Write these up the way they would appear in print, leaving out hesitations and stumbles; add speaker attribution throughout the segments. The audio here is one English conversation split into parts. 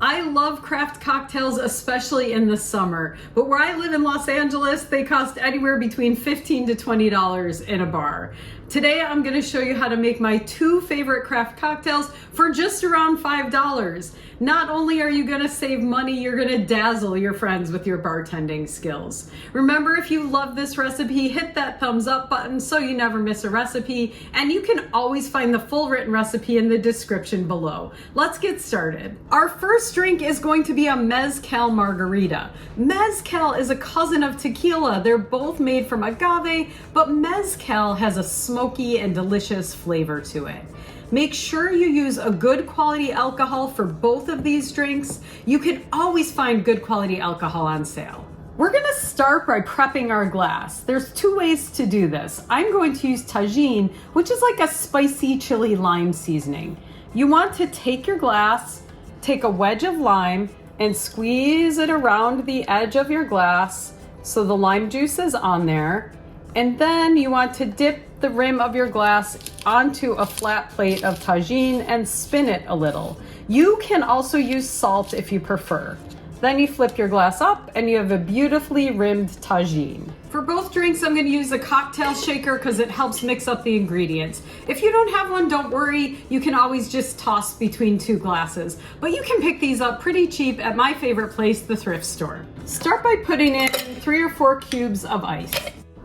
Speaker 1: I love craft cocktails, especially in the summer, but where I live in Los Angeles, they cost anywhere between $15 to $20 in a bar. Today, I'm gonna show you how to make my 2 favorite craft cocktails for just around $5. Not only are you gonna save money, you're gonna dazzle your friends with your bartending skills. Remember, if you love this recipe, hit that thumbs up button so you never miss a recipe, and you can always find the full written recipe in the description below. Let's get started. Our first drink is going to be a Mezcal Margarita. Mezcal is a cousin of tequila. They're both made from agave, but Mezcal has a smoky and delicious flavor to it. Make sure you use a good quality alcohol for both of these drinks. You can always find good quality alcohol on sale. We're gonna start by prepping our glass. There's 2 ways to do this. I'm going to use tajin, which is like a spicy chili lime seasoning. You want to take your glass, take a wedge of lime, and squeeze it around the edge of your glass so the lime juice is on there. And then you want to dip the rim of your glass onto a flat plate of tajin and spin it a little. You can also use salt if you prefer. Then you flip your glass up and you have a beautifully rimmed tajin. For both drinks, I'm going to use a cocktail shaker because it helps mix up the ingredients. If you don't have one, don't worry. You can always just toss between 2 glasses. But you can pick these up pretty cheap at my favorite place, the thrift store. Start by putting in 3 or 4 cubes of ice.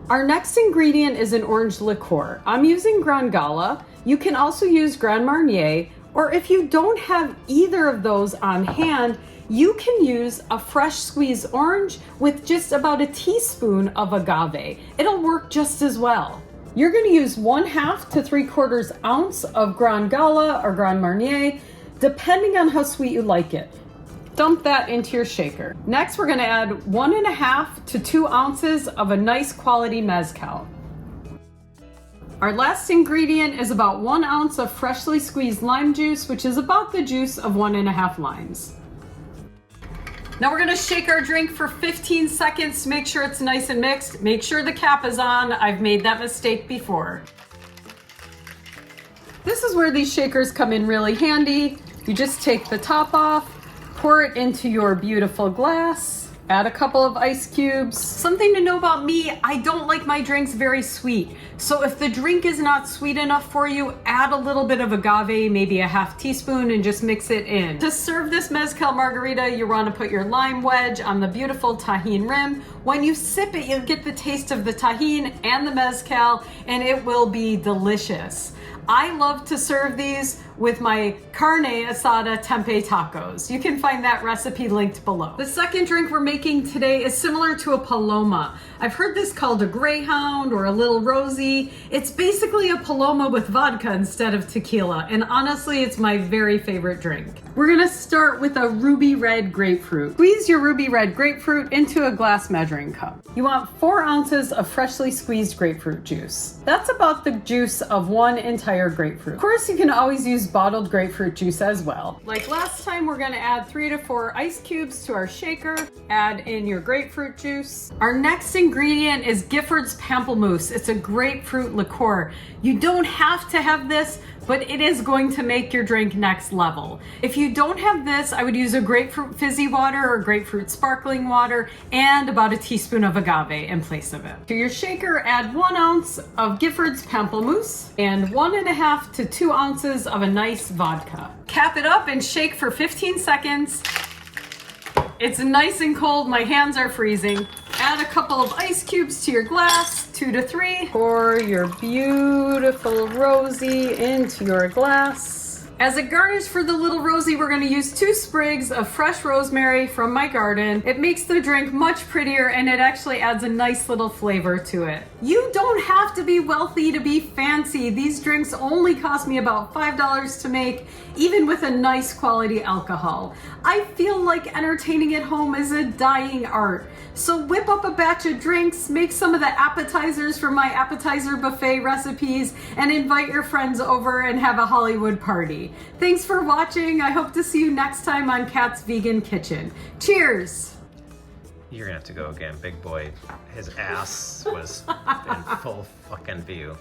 Speaker 1: Our next ingredient is an orange liqueur. I'm using Gran Gala. You can also use Grand Marnier, or if you don't have either of those on hand, you can use a fresh squeezed orange with just about a teaspoon of agave. It'll work just as well. You're gonna use 1/2 to 3/4 ounce of Gran Gala or Grand Marnier, depending on how sweet you like it. Dump that into your shaker. Next, we're gonna add 1.5 to 2 ounces of a nice quality mezcal. Our last ingredient is about 1 ounce of freshly squeezed lime juice, which is about the juice of 1.5 limes. Now we're gonna shake our drink for 15 seconds to make sure it's nice and mixed. Make sure the cap is on. I've made that mistake before. This is where these shakers come in really handy. You just take the top off, pour it into your beautiful glass, add a couple of ice cubes. Something to know about me, I don't like my drinks very sweet. So if the drink is not sweet enough for you, add a little bit of agave, maybe a 1/2 teaspoon, and just mix it in. To serve this Mezcal Margarita, you want to put your lime wedge on the beautiful tajin rim. When you sip it, you'll get the taste of the tajin and the mezcal, and it will be delicious. I love to serve these with my Carne Asada tempeh tacos. You can find that recipe linked below. The second drink we're making today is similar to a Paloma. I've heard this called a Greyhound or a Little Rosie. It's basically a Paloma with vodka instead of tequila, and honestly, it's my very favorite drink. We're gonna start with a ruby red grapefruit. Squeeze your ruby red grapefruit into a glass measuring cup. You want 4 ounces of freshly squeezed grapefruit juice. That's about the juice of 1 entire grapefruit. Of course, you can always use bottled grapefruit juice as well. Like last time, we're gonna add 3 to 4 ice cubes to our shaker. Add in your grapefruit juice. Our next ingredient is Gifford's Pamplemousse. It's a grapefruit liqueur. You don't have to have this, but it is going to make your drink next level. If you don't have this, I would use a grapefruit fizzy water or grapefruit sparkling water and about a teaspoon of agave in place of it. To your shaker, add 1 ounce of Gifford's Pamplemousse and 1.5 to 2 ounces of a nice vodka. Cap it up and shake for 15 seconds. It's nice and cold, my hands are freezing. Add a couple of ice cubes to your glass, 2 to 3. Pour your beautiful Rosie into your glass. As a garnish for the Little Rosie, we're going to use 2 sprigs of fresh rosemary from my garden. It makes the drink much prettier and it actually adds a nice little flavor to it. You don't have to be wealthy to be fancy. These drinks only cost me about $5 to make, even with a nice quality alcohol. I feel like entertaining at home is a dying art. So whip up a batch of drinks, make some of the appetizers from my appetizer buffet recipes, and invite your friends over and have a Hollywood party. Thanks for watching. I hope to see you next time on Kat's Vegan Kitchen. Cheers!
Speaker 2: You're gonna have to go again. Big boy, his ass was in full fucking view.